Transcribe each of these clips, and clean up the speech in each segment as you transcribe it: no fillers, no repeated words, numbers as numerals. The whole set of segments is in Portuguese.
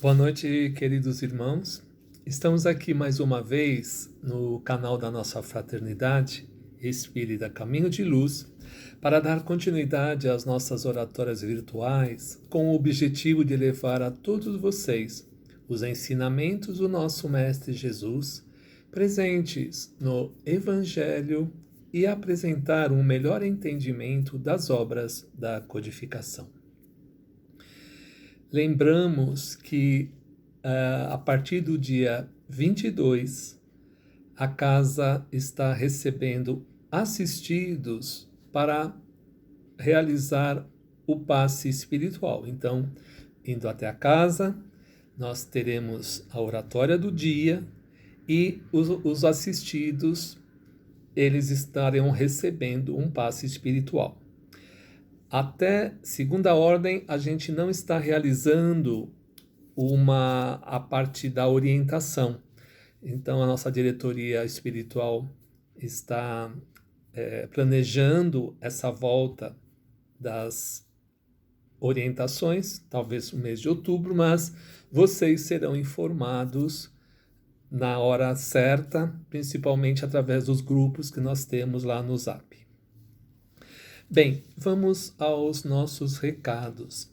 Boa noite, queridos irmãos. Estamos aqui mais uma vez no canal da nossa fraternidade Espírita Caminho de Luz para dar continuidade às nossas oratórias virtuais com o objetivo de levar a todos vocês os ensinamentos do nosso Mestre Jesus presentes no Evangelho e apresentar um melhor entendimento das obras da codificação. Lembramos que a partir do dia 22, a casa está recebendo assistidos para realizar o passe espiritual. Então, indo até a casa, nós teremos a oratória do dia e os assistidos, eles estarão recebendo um passe espiritual. Até segunda ordem, a gente não está realizando a parte da orientação. Então, a nossa diretoria espiritual está planejando essa volta das orientações, talvez no mês de outubro, mas vocês serão informados na hora certa, principalmente através dos grupos que nós temos lá no Zap. Bem, vamos aos nossos recados.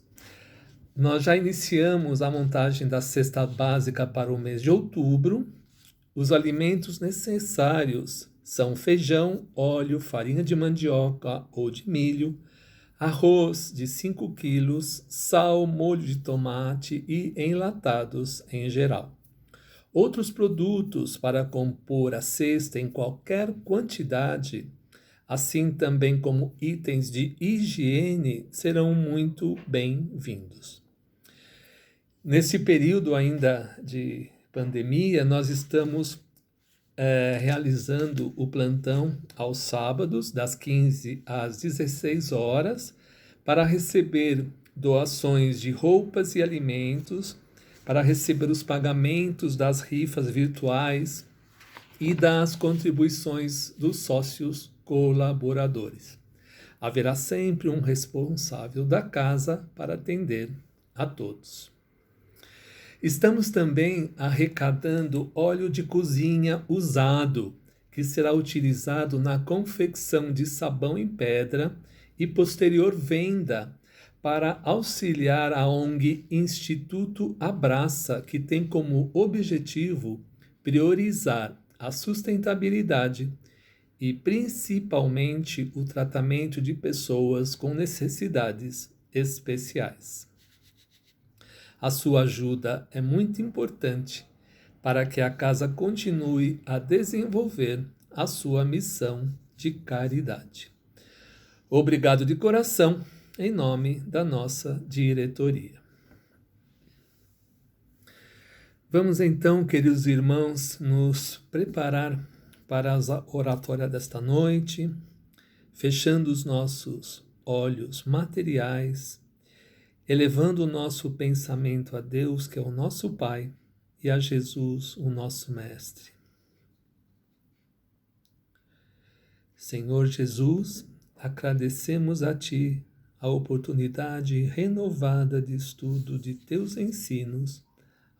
Nós já iniciamos a montagem da cesta básica para o mês de outubro. Os alimentos necessários são feijão, óleo, farinha de mandioca ou de milho, arroz de 5 quilos, sal, molho de tomate e enlatados em geral. Outros produtos para compor a cesta em qualquer quantidade, assim também como itens de higiene, serão muito bem-vindos. Nesse período ainda de pandemia, nós estamos realizando o plantão aos sábados, das 15 às 16 horas, para receber doações de roupas e alimentos, para receber os pagamentos das rifas virtuais e das contribuições dos sócios colaboradores. Haverá sempre um responsável da casa para atender a todos. Estamos também arrecadando óleo de cozinha usado, que será utilizado na confecção de sabão em pedra e posterior venda para auxiliar a ONG Instituto Abraça, que tem como objetivo priorizar a sustentabilidade e principalmente o tratamento de pessoas com necessidades especiais. A sua ajuda é muito importante para que a casa continue a desenvolver a sua missão de caridade. Obrigado de coração, em nome da nossa diretoria. Vamos então, queridos irmãos, nos preparar para a oratória desta noite, fechando os nossos olhos materiais, elevando o nosso pensamento a Deus, que é o nosso Pai, e a Jesus, o nosso Mestre. Senhor Jesus, agradecemos a Ti a oportunidade renovada de estudo de Teus ensinos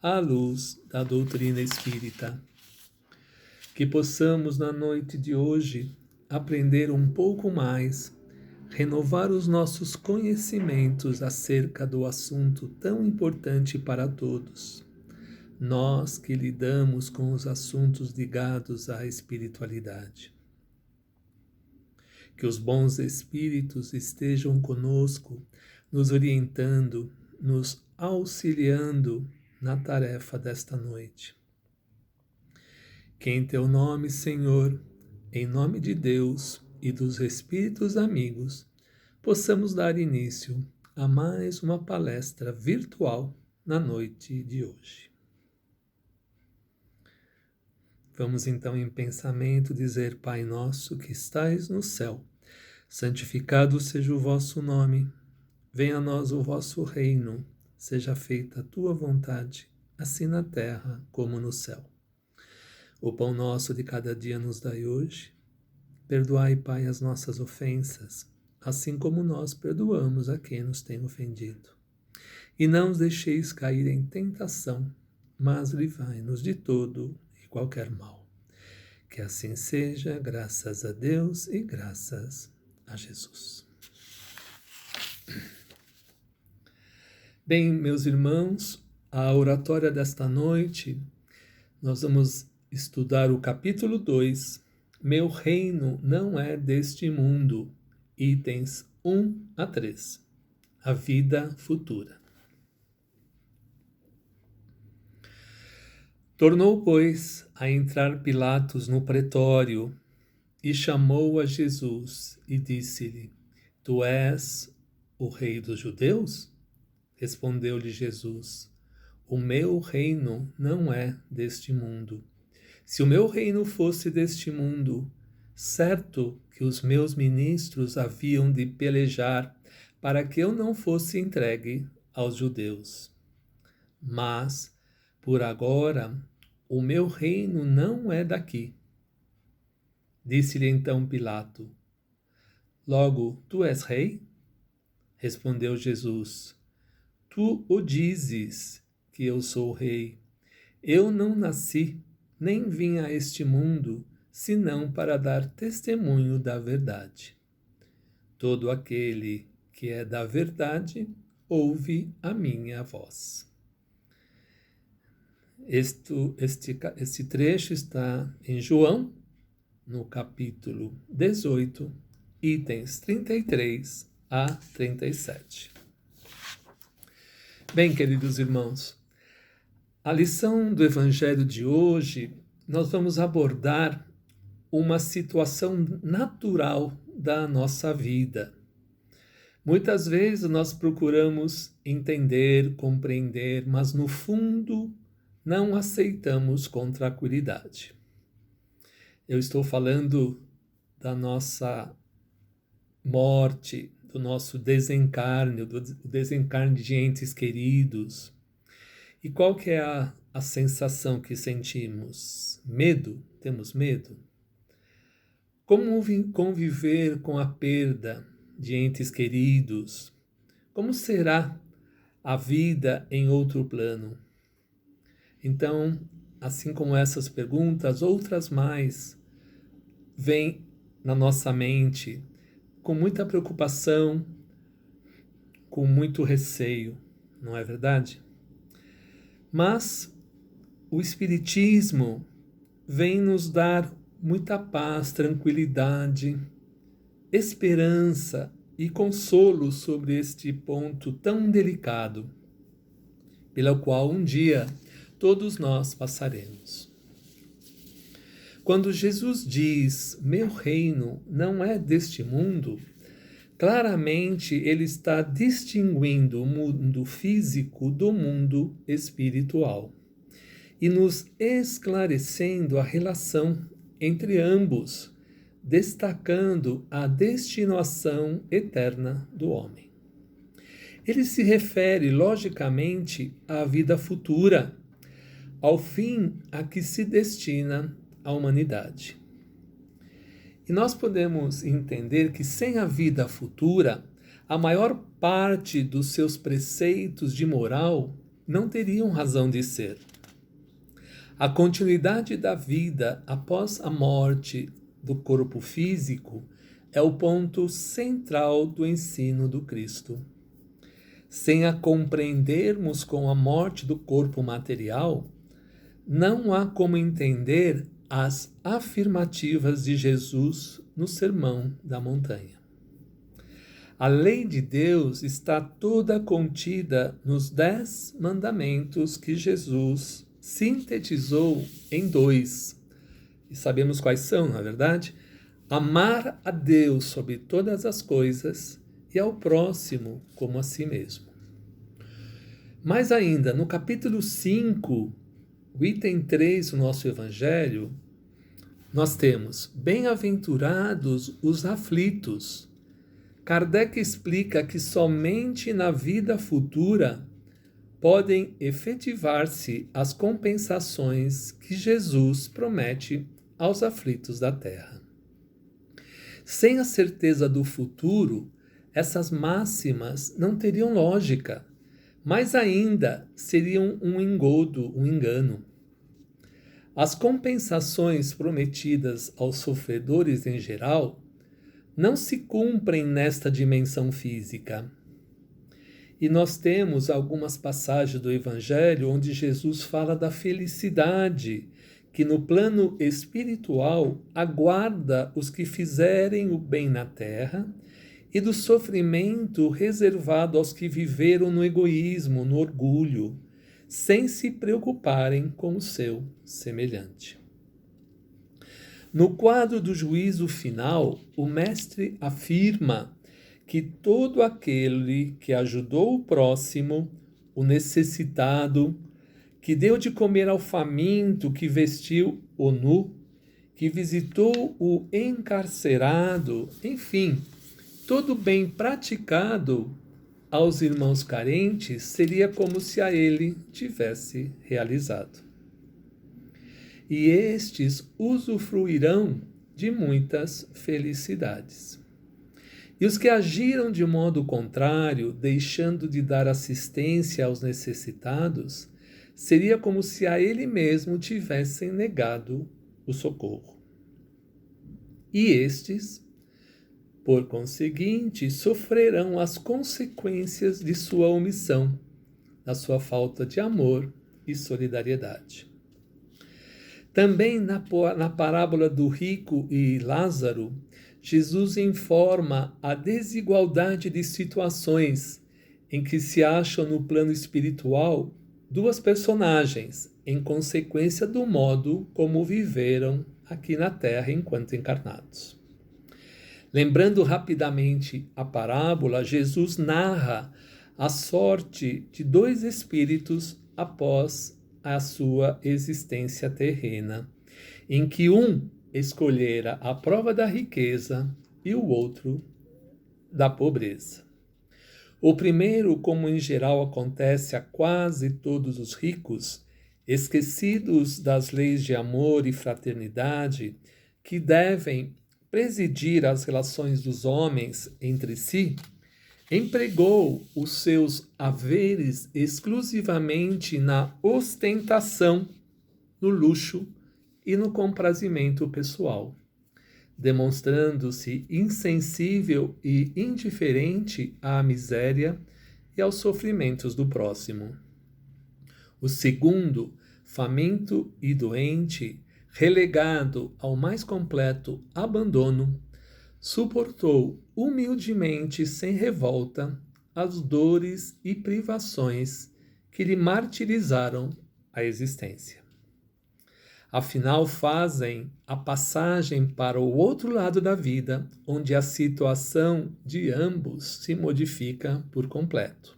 à luz da doutrina espírita. Que possamos, na noite de hoje, aprender um pouco mais, renovar os nossos conhecimentos acerca do assunto tão importante para todos. Nós que lidamos com os assuntos ligados à espiritualidade. Que os bons espíritos estejam conosco, nos orientando, nos auxiliando na tarefa desta noite. Que em Teu nome, Senhor, em nome de Deus e dos Espíritos amigos, possamos dar início a mais uma palestra virtual na noite de hoje. Vamos então em pensamento dizer: Pai nosso que estais no céu, santificado seja o vosso nome, venha a nós o vosso reino, seja feita a tua vontade, assim na terra como no céu. O pão nosso de cada dia nos dai hoje. Perdoai, Pai, as nossas ofensas, assim como nós perdoamos a quem nos tem ofendido. e não os deixeis cair em tentação, mas livrai-nos de todo e qualquer mal. Que assim seja, graças a Deus e graças a Jesus. Bem, meus irmãos, a oratória desta noite, nós vamos estudar o capítulo 2, Meu reino não é deste mundo, itens 1 a 3, a vida futura. Tornou, pois, a entrar Pilatos no pretório e chamou a Jesus e disse-lhe: Tu és o rei dos judeus? Respondeu-lhe Jesus: O meu reino não é deste mundo. Se o meu reino fosse deste mundo, certo que os meus ministros haviam de pelejar para que eu não fosse entregue aos judeus. Mas, por agora, o meu reino não é daqui. Disse-lhe então Pilato: Logo, tu és rei? Respondeu Jesus: Tu o dizes que eu sou rei. Eu não nasci, nem vim a este mundo, senão para dar testemunho da verdade. Todo aquele que é da verdade ouve a minha voz. Este trecho está em João, no capítulo 18, itens 33 a 37. Bem, queridos irmãos, a lição do Evangelho de hoje, nós vamos abordar uma situação natural da nossa vida. Muitas vezes nós procuramos entender, compreender, mas no fundo não aceitamos com tranquilidade. Eu estou falando da nossa morte, do nosso desencarne, do desencarne de entes queridos. E qual que é a sensação que sentimos? Medo? Temos medo? Como conviver com a perda de entes queridos? Como será a vida em outro plano? Então, assim como essas perguntas, outras mais vêm na nossa mente com muita preocupação, com muito receio, não é verdade? Mas o Espiritismo vem nos dar muita paz, tranquilidade, esperança e consolo sobre este ponto tão delicado, pelo qual um dia todos nós passaremos. Quando Jesus diz, meu reino não é deste mundo, claramente ele está distinguindo o mundo físico do mundo espiritual e nos esclarecendo a relação entre ambos, destacando a destinação eterna do homem. Ele se refere, logicamente, à vida futura, ao fim a que se destina a humanidade. E nós podemos entender que sem a vida futura, a maior parte dos seus preceitos de moral não teriam razão de ser. A continuidade da vida após a morte do corpo físico é o ponto central do ensino do Cristo. Sem a compreendermos com a morte do corpo material, não há como entender as afirmativas de Jesus no Sermão da Montanha. A lei de Deus está toda contida nos 10 mandamentos que Jesus sintetizou em 2. E sabemos quais são, não é verdade? Amar a Deus sobre todas as coisas e ao próximo como a si mesmo. Mais ainda, no capítulo 5, o item 3 do nosso Evangelho, nós temos: bem-aventurados os aflitos. Kardec explica que somente na vida futura podem efetivar-se as compensações que Jesus promete aos aflitos da terra. Sem a certeza do futuro, essas máximas não teriam lógica, mas ainda seriam um engodo, um engano. As compensações prometidas aos sofredores em geral não se cumprem nesta dimensão física. E nós temos algumas passagens do Evangelho onde Jesus fala da felicidade que no plano espiritual aguarda os que fizerem o bem na terra e do sofrimento reservado aos que viveram no egoísmo, no orgulho, sem se preocuparem com o seu semelhante. No quadro do juízo final, o mestre afirma que todo aquele que ajudou o próximo, o necessitado, que deu de comer ao faminto, que vestiu o nu, que visitou o encarcerado, enfim, todo bem praticado aos irmãos carentes seria como se a ele tivesse realizado. E estes usufruirão de muitas felicidades. E os que agiram de modo contrário, deixando de dar assistência aos necessitados, seria como se a ele mesmo tivessem negado o socorro. E estes, por conseguinte, sofrerão as consequências de sua omissão, da sua falta de amor e solidariedade. Também na parábola do rico e Lázaro, Jesus informa a desigualdade de situações em que se acham no plano espiritual duas personagens, em consequência do modo como viveram aqui na Terra enquanto encarnados. Lembrando rapidamente a parábola, Jesus narra a sorte de dois espíritos após a sua existência terrena, em que um escolhera a prova da riqueza e o outro da pobreza. O primeiro, como em geral acontece a quase todos os ricos, esquecidos das leis de amor e fraternidade que devem presidir as relações dos homens entre si, empregou os seus haveres exclusivamente na ostentação, no luxo e no comprazimento pessoal, demonstrando-se insensível e indiferente à miséria e aos sofrimentos do próximo. O segundo, faminto e doente, relegado ao mais completo abandono, suportou humildemente, sem revolta, as dores e privações que lhe martirizaram a existência. Afinal, fazem a passagem para o outro lado da vida, onde a situação de ambos se modifica por completo.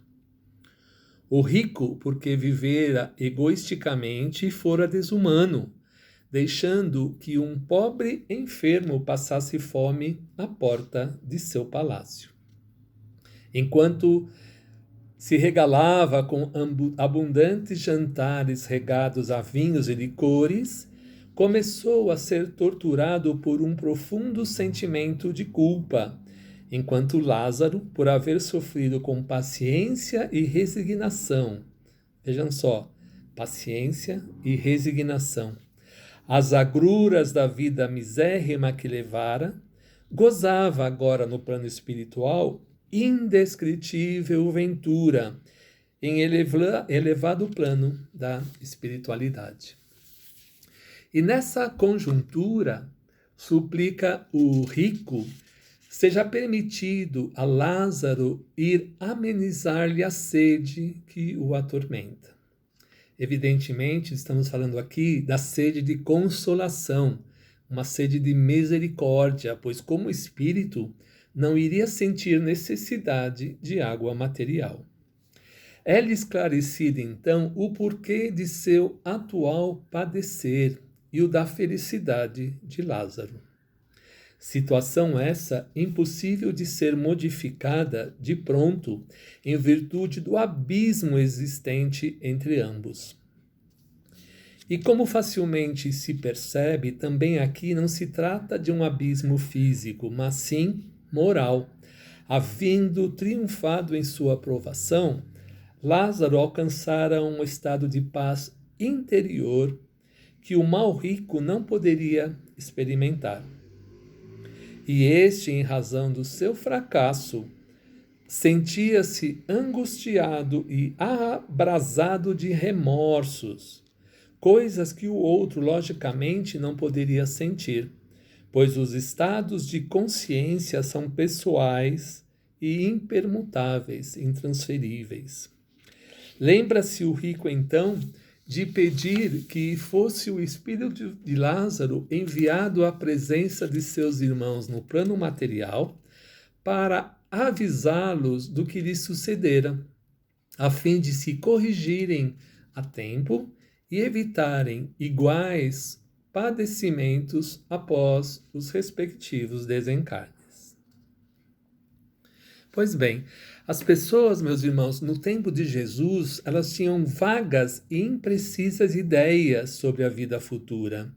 O rico, porque vivera egoisticamente, fora desumano, deixando que um pobre enfermo passasse fome à porta de seu palácio. Enquanto se regalava com abundantes jantares regados a vinhos e licores, começou a ser torturado por um profundo sentimento de culpa, enquanto Lázaro, por haver sofrido com paciência e resignação, vejam só, paciência e resignação, as agruras da vida misérrima que levara, gozava agora no plano espiritual indescritível ventura em elevado plano da espiritualidade. E nessa conjuntura, suplica o rico seja permitido a Lázaro ir amenizar-lhe a sede que o atormenta. Evidentemente, estamos falando aqui da sede de consolação, uma sede de misericórdia, pois como espírito não iria sentir necessidade de água material. É-lhe esclarecido, então, o porquê de seu atual padecer e o da felicidade de Lázaro. Situação essa impossível de ser modificada de pronto em virtude do abismo existente entre ambos. E como facilmente se percebe, também aqui não se trata de um abismo físico, mas sim moral. Havendo triunfado em sua aprovação, Lázaro alcançara um estado de paz interior que o mal rico não poderia experimentar. E este, em razão do seu fracasso, sentia-se angustiado e abrasado de remorsos, coisas que o outro, logicamente, não poderia sentir, pois os estados de consciência são pessoais e impermutáveis, intransferíveis. Lembra-se o rico, então, de pedir que fosse o espírito de Lázaro enviado à presença de seus irmãos no plano material para avisá-los do que lhes sucedera, a fim de se corrigirem a tempo e evitarem iguais padecimentos após os respectivos desencarnes. Pois bem, as pessoas, meus irmãos, no tempo de Jesus, elas tinham vagas e imprecisas ideias sobre a vida futura.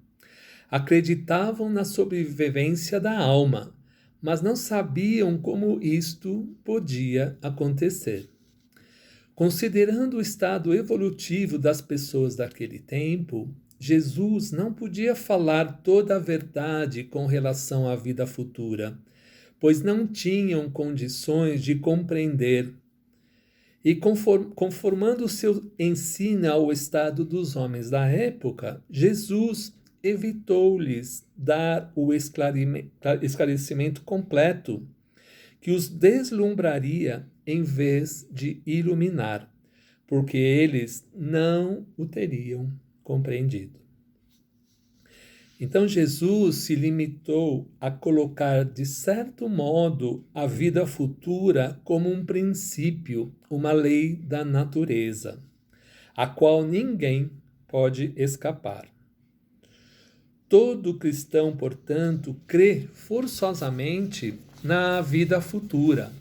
Acreditavam na sobrevivência da alma, mas não sabiam como isto podia acontecer. Considerando o estado evolutivo das pessoas daquele tempo, Jesus não podia falar toda a verdade com relação à vida futura, pois não tinham condições de compreender. E conformando o seu ensino ao estado dos homens da época, Jesus evitou-lhes dar o esclarecimento completo, que os deslumbraria em vez de iluminar, porque eles não o teriam compreendido. Então Jesus se limitou a colocar, de certo modo, a vida futura como um princípio, uma lei da natureza, a qual ninguém pode escapar. Todo cristão, portanto, crê forçosamente na vida futura.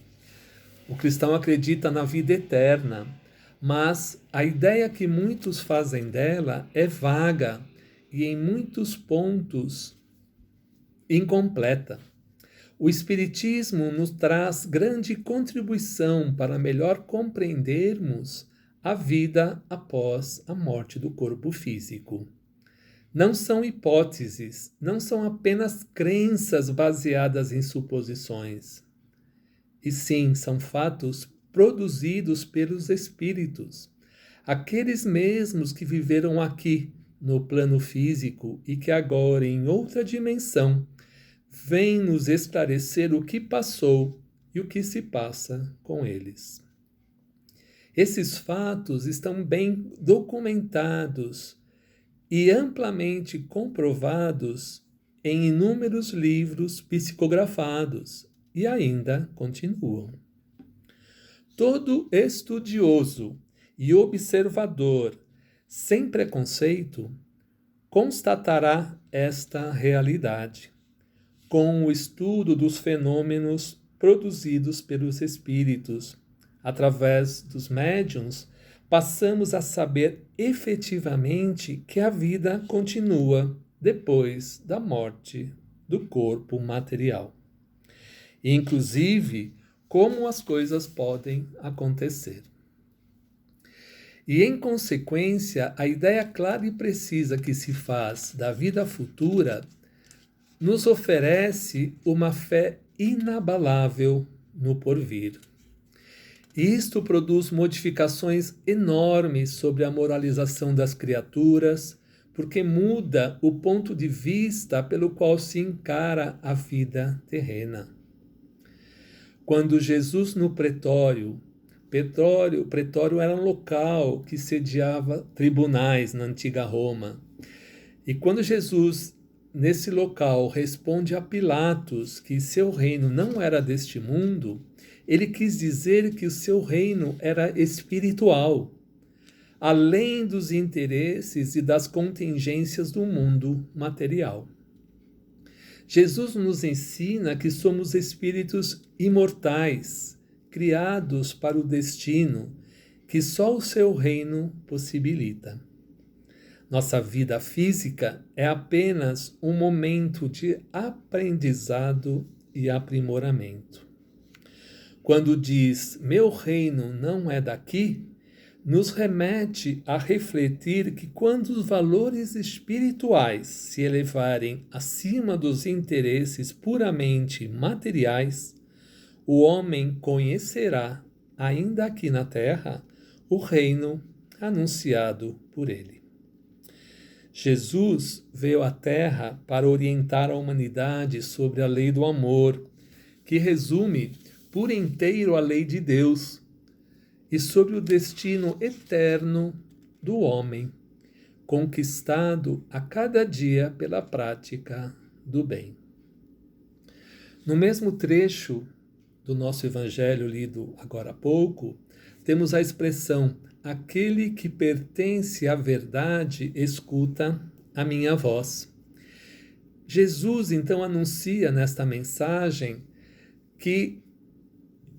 O cristão acredita na vida eterna, mas a ideia que muitos fazem dela é vaga e, em muitos pontos, incompleta. O Espiritismo nos traz grande contribuição para melhor compreendermos a vida após a morte do corpo físico. Não são hipóteses, não são apenas crenças baseadas em suposições. E sim, são fatos produzidos pelos espíritos, aqueles mesmos que viveram aqui, no plano físico, e que agora, em outra dimensão, vêm nos esclarecer o que passou e o que se passa com eles. Esses fatos estão bem documentados e amplamente comprovados em inúmeros livros psicografados e ainda continuam. Todo estudioso e observador sem preconceito constatará esta realidade com o estudo dos fenômenos produzidos pelos espíritos. Através dos médiuns, passamos a saber efetivamente que a vida continua depois da morte do corpo material. E, inclusive, como as coisas podem acontecer. E, em consequência, a ideia clara e precisa que se faz da vida futura nos oferece uma fé inabalável no porvir. Isto produz modificações enormes sobre a moralização das criaturas, porque muda o ponto de vista pelo qual se encara a vida terrena. Quando Jesus no pretório era um local que sediava tribunais na antiga Roma, e quando Jesus, nesse local, responde a Pilatos que seu reino não era deste mundo, ele quis dizer que o seu reino era espiritual, além dos interesses e das contingências do mundo material. Jesus nos ensina que somos espíritos imortais, criados para o destino que só o seu reino possibilita. Nossa vida física é apenas um momento de aprendizado e aprimoramento. Quando diz, meu reino não é daqui, nos remete a refletir que quando os valores espirituais se elevarem acima dos interesses puramente materiais, o homem conhecerá, ainda aqui na terra, o reino anunciado por ele. Jesus veio à Terra para orientar a humanidade sobre a lei do amor, que resume por inteiro a lei de Deus, e sobre o destino eterno do homem, conquistado a cada dia pela prática do bem. No mesmo trecho do nosso evangelho lido agora há pouco, temos a expressão: aquele que pertence à verdade escuta a minha voz. Jesus então anuncia nesta mensagem que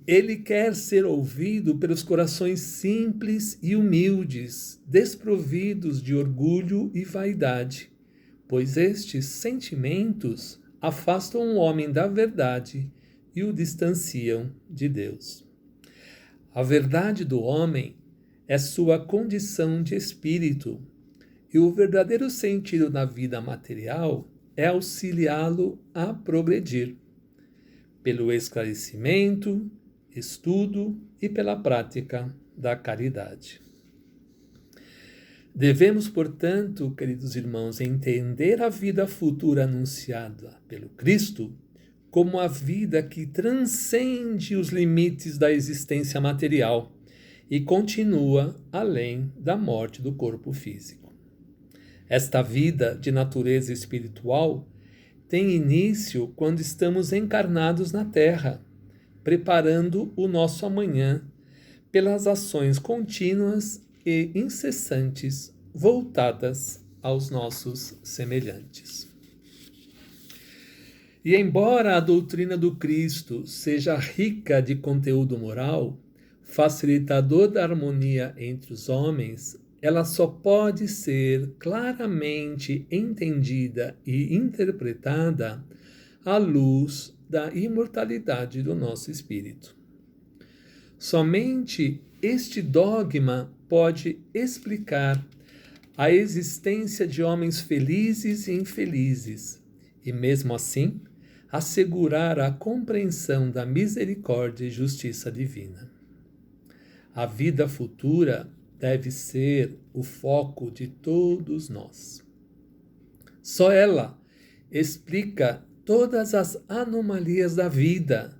ele quer ser ouvido pelos corações simples e humildes, desprovidos de orgulho e vaidade, pois estes sentimentos afastam o homem da verdade e o distanciam de Deus. A verdade do homem é sua condição de espírito, e o verdadeiro sentido da vida material é auxiliá-lo a progredir, pelo esclarecimento, estudo e pela prática da caridade. Devemos, portanto, queridos irmãos, entender a vida futura anunciada pelo Cristo como a vida que transcende os limites da existência material e continua além da morte do corpo físico. Esta vida de natureza espiritual tem início quando estamos encarnados na Terra, preparando o nosso amanhã pelas ações contínuas e incessantes voltadas aos nossos semelhantes. E embora a doutrina do Cristo seja rica de conteúdo moral, facilitador da harmonia entre os homens, ela só pode ser claramente entendida e interpretada à luz da imortalidade do nosso espírito. Somente este dogma pode explicar a existência de homens felizes e infelizes, e mesmo assim, assegurar a compreensão da misericórdia e justiça divina. A vida futura deve ser o foco de todos nós. Só ela explica todas as anomalias da vida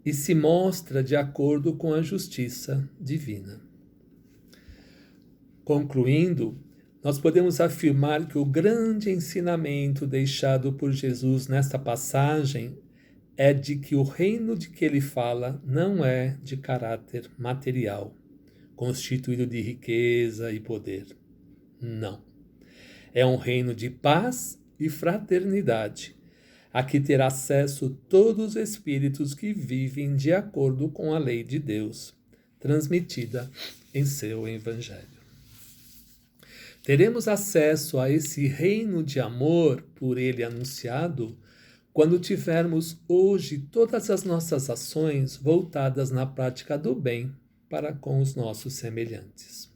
e se mostra de acordo com a justiça divina. Concluindo, nós podemos afirmar que o grande ensinamento deixado por Jesus nesta passagem é de que o reino de que ele fala não é de caráter material, constituído de riqueza e poder. Não. É um reino de paz e fraternidade, a que terá acesso todos os espíritos que vivem de acordo com a lei de Deus, transmitida em seu Evangelho. Teremos acesso a esse reino de amor por ele anunciado quando tivermos hoje todas as nossas ações voltadas na prática do bem para com os nossos semelhantes.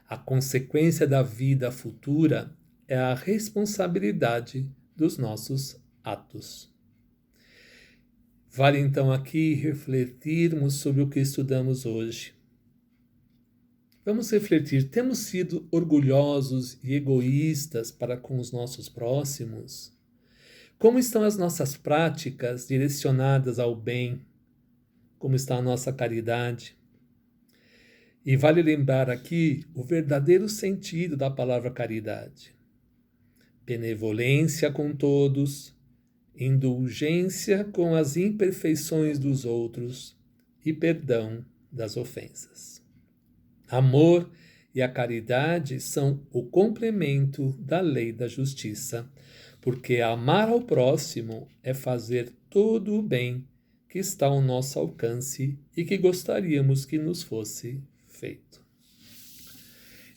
A consequência da vida futura é a responsabilidade dos nossos atos. Vale então aqui refletirmos sobre o que estudamos hoje. Vamos refletir, temos sido orgulhosos e egoístas para com os nossos próximos? Como estão as nossas práticas direcionadas ao bem? Como está a nossa caridade? E vale lembrar aqui o verdadeiro sentido da palavra caridade. Benevolência com todos, indulgência com as imperfeições dos outros e perdão das ofensas. Amor e a caridade são o complemento da lei da justiça, porque amar ao próximo é fazer todo o bem que está ao nosso alcance e que gostaríamos que nos fosse feito.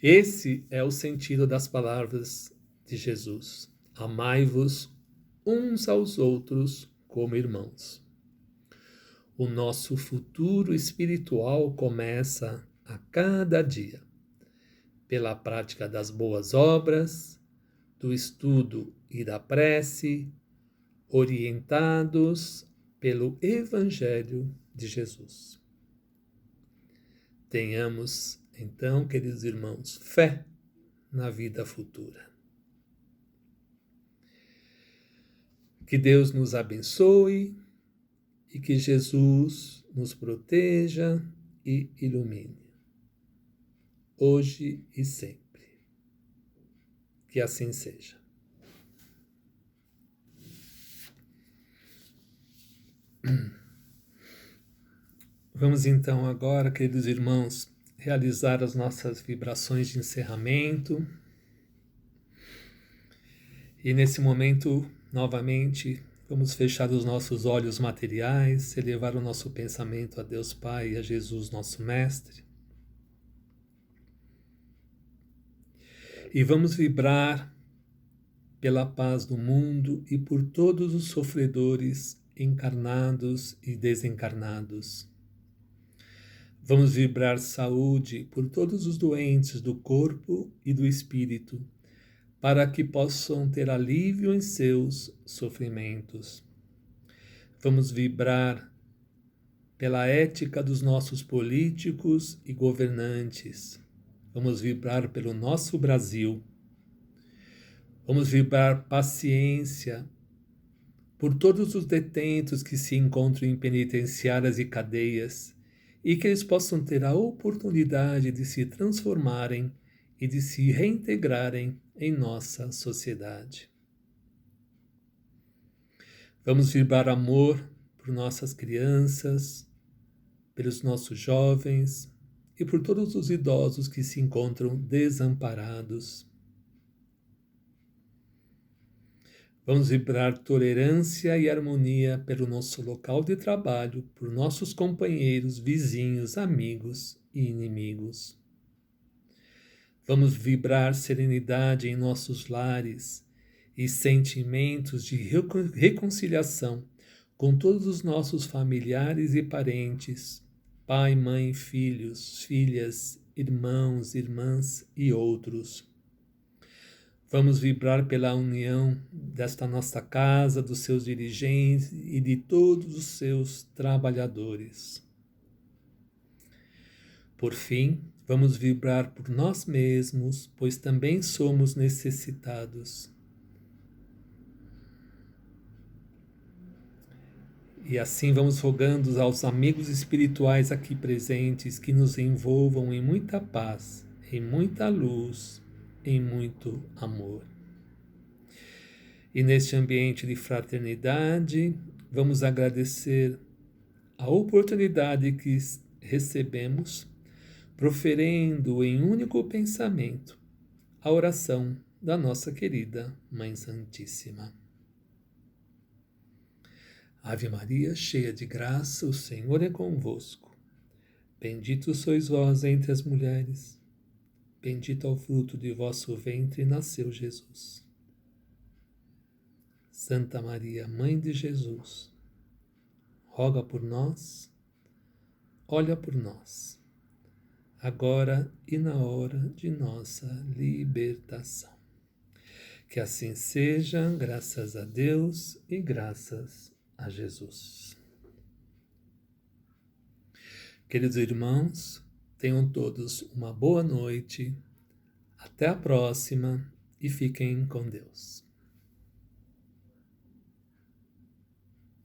Esse é o sentido das palavras de Jesus. Amai-vos uns aos outros como irmãos. O nosso futuro espiritual começa a cada dia, pela prática das boas obras, do estudo e da prece, orientados pelo Evangelho de Jesus. Tenhamos, então, queridos irmãos, fé na vida futura. Que Deus nos abençoe e que Jesus nos proteja e ilumine, hoje e sempre. Que assim seja. Vamos então agora, queridos irmãos, realizar as nossas vibrações de encerramento. E nesse momento, novamente, vamos fechar os nossos olhos materiais, elevar o nosso pensamento a Deus Pai e a Jesus, nosso Mestre. E vamos vibrar pela paz do mundo e por todos os sofredores encarnados e desencarnados. Vamos vibrar saúde por todos os doentes do corpo e do espírito, para que possam ter alívio em seus sofrimentos. Vamos vibrar pela ética dos nossos políticos e governantes. Vamos vibrar pelo nosso Brasil. Vamos vibrar paciência por todos os detentos que se encontram em penitenciárias e cadeias e que eles possam ter a oportunidade de se transformarem e de se reintegrarem em nossa sociedade. Vamos vibrar amor por nossas crianças, pelos nossos jovens e por todos os idosos que se encontram desamparados. Vamos vibrar tolerância e harmonia pelo nosso local de trabalho, por nossos companheiros, vizinhos, amigos e inimigos. Vamos vibrar serenidade em nossos lares e sentimentos de reconciliação com todos os nossos familiares e parentes, pai, mãe, filhos, filhas, irmãos, irmãs e outros. Vamos vibrar pela união desta nossa casa, dos seus dirigentes e de todos os seus trabalhadores. Por fim, vamos vibrar por nós mesmos, pois também somos necessitados. E assim vamos rogando aos amigos espirituais aqui presentes que nos envolvam em muita paz, em muita luz, em muito amor. E neste ambiente de fraternidade, vamos agradecer a oportunidade que recebemos, proferindo em único pensamento a oração da nossa querida Mãe Santíssima. Ave Maria, cheia de graça, o Senhor é convosco. Bendito sois vós entre as mulheres. Bendito é o fruto de vosso ventre, nasceu Jesus. Santa Maria, Mãe de Jesus, roga por nós, olha por nós, agora e na hora de nossa libertação. Que assim seja, graças a Deus e graças a Jesus. Queridos irmãos, tenham todos uma boa noite, até a próxima e fiquem com Deus.